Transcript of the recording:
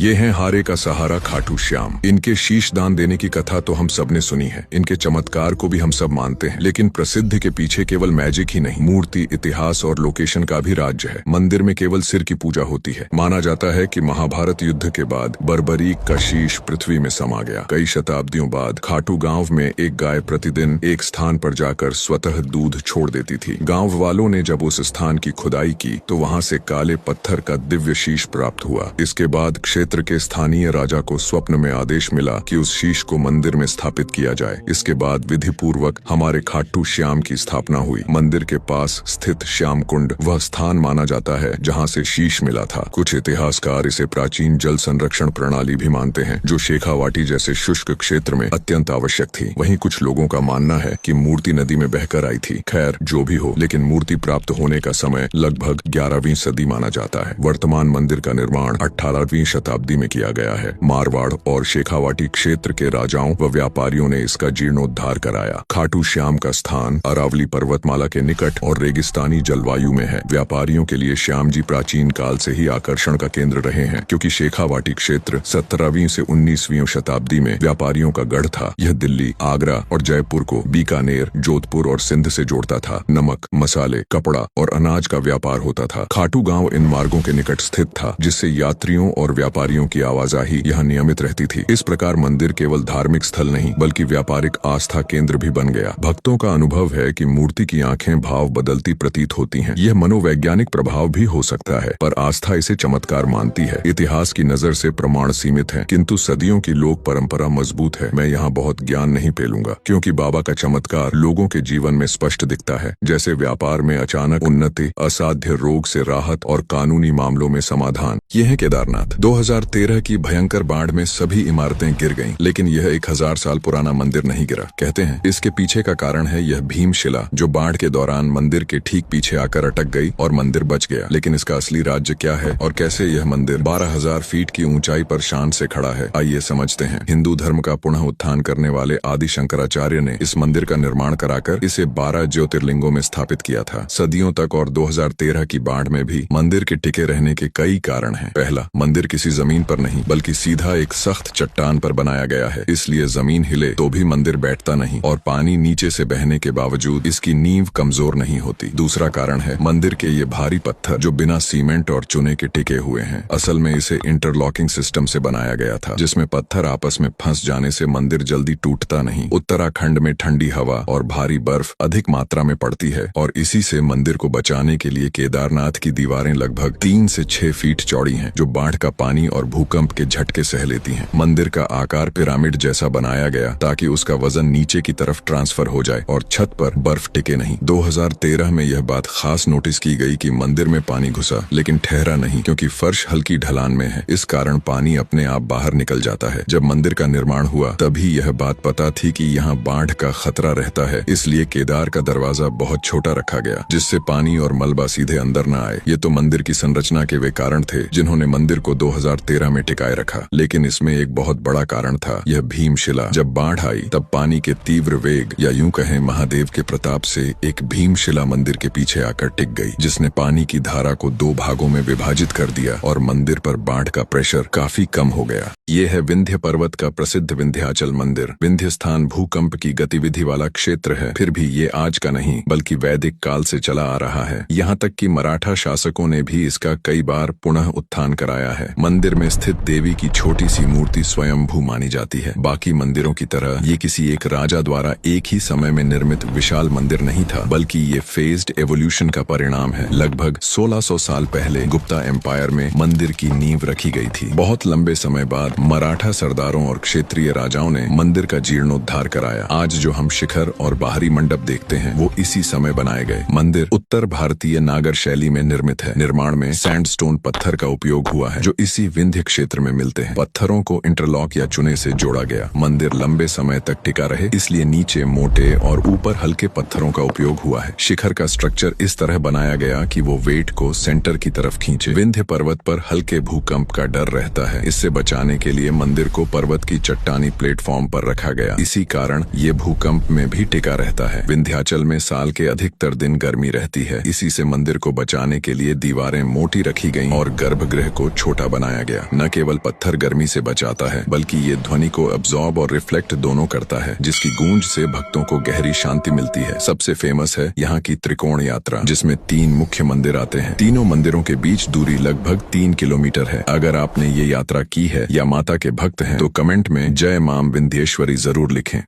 ये हैं हारे का सहारा खाटू श्याम। इनके शीश दान देने की कथा तो हम सब ने सुनी है, इनके चमत्कार को भी हम सब मानते हैं, लेकिन प्रसिद्ध के पीछे केवल मैजिक ही नहीं, मूर्ति, इतिहास और लोकेशन का भी राज्य है। मंदिर में केवल सिर की पूजा होती है। माना जाता है कि महाभारत युद्ध के बाद बर्बरीक का शीश पृथ्वी में समा गया। कई शताब्दियों बाद खाटू गांव में एक गाय प्रतिदिन एक स्थान पर जाकर स्वतः दूध छोड़ देती थी। गांव वालों ने जब उस स्थान की खुदाई की तो वहां से काले पत्थर का दिव्य शीश प्राप्त हुआ। इसके बाद क्षेत्र के स्थानीय राजा को स्वप्न में आदेश मिला कि उस शीश को मंदिर में स्थापित किया जाए। इसके बाद विधि पूर्वक हमारे खाटू श्याम की स्थापना हुई। मंदिर के पास स्थित श्याम कुंड वह स्थान माना जाता है जहां से शीश मिला था। कुछ इतिहासकार इसे प्राचीन जल संरक्षण प्रणाली भी मानते हैं, जो शेखावाटी जैसे शुष्क क्षेत्र में अत्यंत आवश्यक थी। वहीं कुछ लोगों का मानना है कि मूर्ति नदी में बहकर आई थी। खैर जो भी हो, लेकिन मूर्ति प्राप्त होने का समय लगभग 11वीं सदी माना जाता है। वर्तमान मंदिर का निर्माण 18वीं शताब्दी में किया गया है। मारवाड़ और शेखावाटी क्षेत्र के राजाओं व व्यापारियों ने इसका जीर्णोद्धार कराया। खाटू श्याम का स्थान अरावली पर्वतमाला के निकट और रेगिस्तानी जलवायु में है। व्यापारियों के लिए श्याम जी प्राचीन काल से ही आकर्षण का केंद्र रहे हैं, क्योंकि शेखावाटी क्षेत्र 17वीं से 19वीं शताब्दी में व्यापारियों का गढ़ था। यह दिल्ली, आगरा और जयपुर को बीकानेर, जोधपुर और सिंध से जोड़ता था। नमक, मसाले, कपड़ा और अनाज का व्यापार होता था। खाटू गांव इन मार्गों के निकट स्थित था, जिससे यात्रियों और व्यापारियों की आवाजाही यहाँ नियमित रहती थी। इस प्रकार मंदिर केवल धार्मिक स्थल नहीं बल्कि व्यापारिक आस्था केंद्र भी बन गया। भक्तों का अनुभव है कि मूर्ति की आंखें भाव बदलती प्रतीत होती हैं। यह मनोवैज्ञानिक प्रभाव भी हो सकता है, पर आस्था इसे चमत्कार मानती है। इतिहास की नजर से प्रमाण सीमित है, किंतु सदियों की लोक परंपरा मजबूत है। मैं यहाँ बहुत ज्ञान नहीं फैलूंगा, क्योंकि बाबा का चमत्कार लोगों के जीवन में स्पष्ट दिखता है, जैसे व्यापार में अचानक उन्नति, असाध्य रोग से राहत और कानूनी मामलों में समाधान। यह है केदारनाथ। 2013 की भयंकर बाढ़ में सभी इमारतें गिर गईं, लेकिन यह 1000 साल पुराना मंदिर नहीं गिरा। कहते हैं इसके पीछे का कारण है यह भीमशिला, जो बाढ़ के दौरान मंदिर के ठीक पीछे आकर अटक गई और मंदिर बच गया। लेकिन इसका असली राज्य क्या है और कैसे यह मंदिर 12,000 फीट की ऊंचाई पर शान से खड़ा है, आइए समझते हैं। हिंदू धर्म का पुनः उत्थान करने वाले आदि शंकराचार्य ने इस मंदिर का निर्माण कराकर इसे 12 ज्योतिर्लिंगों में स्थापित किया था। सदियों तक और 2013 की बाढ़ में भी मंदिर के टिके रहने के कई कारण हैं। पहला, मंदिर किसी जमीन पर नहीं बल्कि सीधा एक सख्त चट्टान पर बनाया गया है, इसलिए जमीन हिले तो भी मंदिर बैठता नहीं और पानी नीचे से बहने के बावजूद इसकी नींव कमजोर नहीं होती। दूसरा कारण है मंदिर के ये भारी पत्थर, जो बिना सीमेंट और चुने के टिके हुए हैं। असल में इसे इंटरलॉकिंग सिस्टम से बनाया गया था, जिसमें पत्थर आपस में फंस जाने से मंदिर जल्दी टूटता नहीं। उत्तराखंड में ठंडी हवा और भारी बर्फ अधिक मात्रा में पड़ती है, और इसी से मंदिर को बचाने के लिए केदारनाथ की दीवारें लगभग 3 से 6 फीट चौड़ी हैं, जो बाढ़ का पानी और भूकंप के झटके सह लेती हैं। मंदिर का आकार पिरामिड जैसा बनाया गया ताकि उसका वजन नीचे की तरफ ट्रांसफर हो जाए और छत पर बर्फ टिके नहीं। 2013 में यह बात खास नोटिस की गई कि मंदिर में पानी घुसा, लेकिन ठहरा नहीं, क्योंकि फर्श हल्की ढलान में है। इस कारण पानी अपने आप बाहर निकल जाता है। जब मंदिर का निर्माण हुआ तभी यह बात पता थी कि यहाँ बाढ़ का खतरा रहता है, इसलिए केदार का दरवाजा बहुत छोटा रखा गया, जिससे पानी और मलबा सीधे अंदर न आए। ये तो मंदिर की संरचना के वे कारण थे जिन्होंने मंदिर को 2013 में टिकाए रखा, लेकिन इसमें एक बहुत बड़ा कारण था, यह भीमशिला। जब बाढ़ आई तब पानी के तीव्र वेग, या यूं कहें महादेव के प्रताप से, एक भीमशिला मंदिर के पीछे आकर टिक गई, जिसने पानी की धारा को 2 भागों में विभाजित कर दिया और मंदिर पर बाढ़ का प्रेशर काफी कम हो गया। ये है विंध्य पर्वत का प्रसिद्ध विंध्याचल मंदिर। विंध्य स्थान भूकंप की गतिविधि वाला क्षेत्र है, फिर भी ये आज का नहीं बल्कि वैदिक काल से चला आ रहा है। यहाँ तक कि मराठा शासकों ने भी इसका कई बार पुनः उत्थान कराया है। मंदिर में स्थित देवी की छोटी सी मूर्ति स्वयंभू मानी जाती है। बाकी मंदिरों की तरह ये किसी एक राजा द्वारा एक ही समय में निर्मित विशाल मंदिर नहीं था, बल्कि ये फेज्ड एवोल्यूशन का परिणाम है। लगभग 1600 साल पहले गुप्ता एम्पायर में मंदिर की नींव रखी गई थी। बहुत लंबे समय बाद मराठा सरदारों और क्षेत्रीय राजाओं ने मंदिर का जीर्णोद्धार कराया। आज जो हम शिखर और बाहरी मंडप देखते हैं वो इसी समय बनाए गए। मंदिर उत्तर भारतीय नागर शैली में निर्मित है। निर्माण में सैंडस्टोन पत्थर का उपयोग हुआ है, जो इसी विंध्य क्षेत्र में मिलते हैं। पत्थरों को इंटरलॉक या चुने से जोड़ा गया। मंदिर लंबे समय तक टिका रहे, इसलिए नीचे मोटे और ऊपर हल्के पत्थरों का उपयोग हुआ है। शिखर का स्ट्रक्चर इस तरह बनाया गया कि वो वेट को सेंटर की तरफ खींचे। विंध्य पर्वत पर हल्के भूकंप का डर रहता है, इससे बचाने के लिए मंदिर को पर्वत की चट्टानी प्लेटफॉर्म पर रखा गया। इसी कारण ये भूकंप में भी टिका रहता है। विंध्याचल में साल के अधिकतर दिन गर्मी रहती है, इसी से मंदिर को बचाने के लिए दीवारें मोटी रखी गईं और गर्भगृह को छोटा बनाया गया। गया। न केवल पत्थर गर्मी से बचाता है बल्कि ये ध्वनि को अब्सॉर्ब और रिफ्लेक्ट दोनों करता है, जिसकी गूंज से भक्तों को गहरी शांति मिलती है। सबसे फेमस है यहाँ की त्रिकोण यात्रा, जिसमें 3 मुख्य मंदिर आते हैं। तीनों मंदिरों के बीच दूरी लगभग 3 किलोमीटर है। अगर आपने ये यात्रा की है या माता के भक्त हैं तो कमेंट में जय मां विंध्येश्वरी जरूर लिखें।